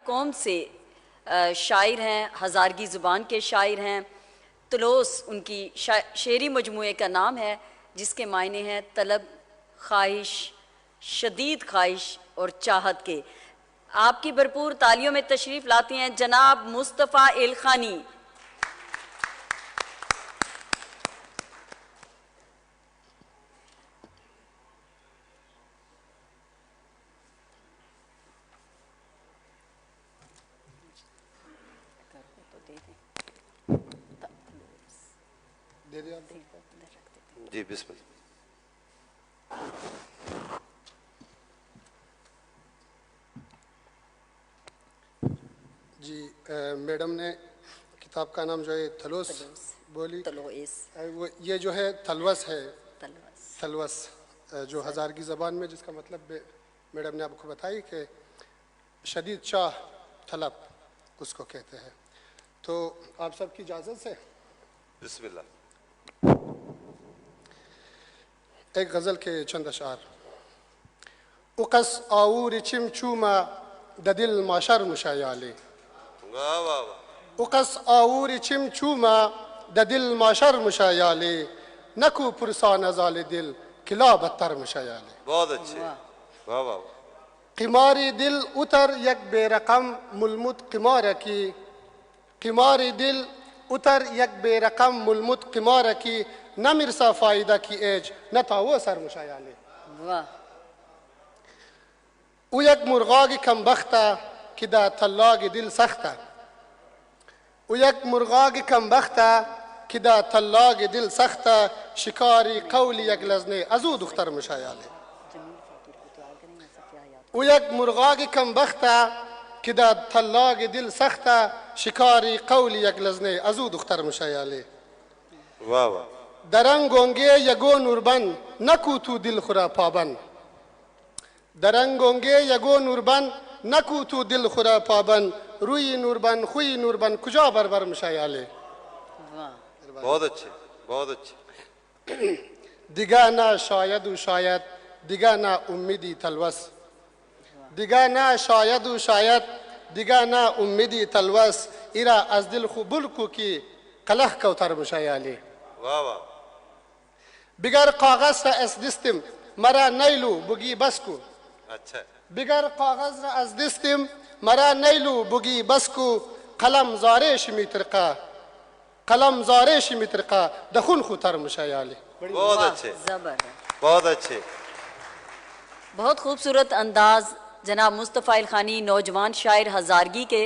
कौम से शायर हैं, हज़ारगी ज़ुबान के शायर हैं। तलोस उनकी शेरी मजमूए का नाम है, जिसके मायने हैं तलब, ख्वाहिश, शदीद ख्वाहिश और चाहत के। आपकी भरपूर तालियों में तशरीफ़ लाती हैं जनाब मुस्तफ़ा इल्खानी। जी बिस्मिल्लाह। जी मैडम ने किताब का नाम जो है थलोस बोली। वो ये जो है थलवस है, थलवस जो हज़ारगी ज़बान में जिसका मतलब मैडम ने आपको बताई कि शदीद चाह, तलब उसको कहते हैं। तो आप सबकी इजाज़त से बिस्मिल्लाह। एक गज़ल के चंद अशार। उकस आऊर चिमचूमा ददिल माशर मुशायाले। वाह वाह वाह। उकस आऊर चिमचूमा ददिल माशर मुशायाले, नकू पुरसान अजाले दिल किला बत्तर मुशायाले। बहुत अच्छे, वाह वाह। किमारी दिल उतर यक बेरकम मुलमुत किमार की, किमारी दिल उतर यक बेरकम मुलमुत किमार की, न मिर्सा फ़ायदा की एज न था वो सर मुशायाले। उयक मुर्गागी कम बख्ता किदा थल्लागी दिल सख्ता, उयक मुर्गागी कम बख्ता किदा थल्लागी दिल सख्ता, शिकारी कौली यक लज़ने अजू दुख्तर मुशायाले। उयक मुर्गागी कम बख्ता किदा थल्लागी दिल सख्ता, शिकारी कौली यक लज़ने अजू दुख्तर मुशायाले। वाह वाह। दरंग गोंगे यगो नूरबन नकू तू दिल खुरा पाबन, दरंग गोंगे यगो नूरबन नकू तू दिल खुरा पाबन, रुई नूरबन खुई नूरबन कुजा बरबर मुशायाले। बहुत अच्छे, बहुत अच्छे। दिगा ना शायद शायद दिगा ना उम्मीदी तलवस, दिगा ना शायद शायद दिगा ना उम्मीदी तलवस, इरा अज दिल खुबुल की कलह कौतर मुशायाले। वाह वाह। बिगर कागज रा अस दिस्तिम मरा नैलू बुगी बसकू। अच्छा। बिगर कागज रा अस दिस्तिम मरा नैलू बुगी बसकू, कलम जारेश मित्रका, कलम जारेश मित्रका दखुन खुतर मुशायाले। बहुत अच्छे, बहुत अच्छे। बहुत खूबसूरत अंदाज जनाब मुस्तफ़ा इल्खानी, नौजवान शायर हज़ारगी के।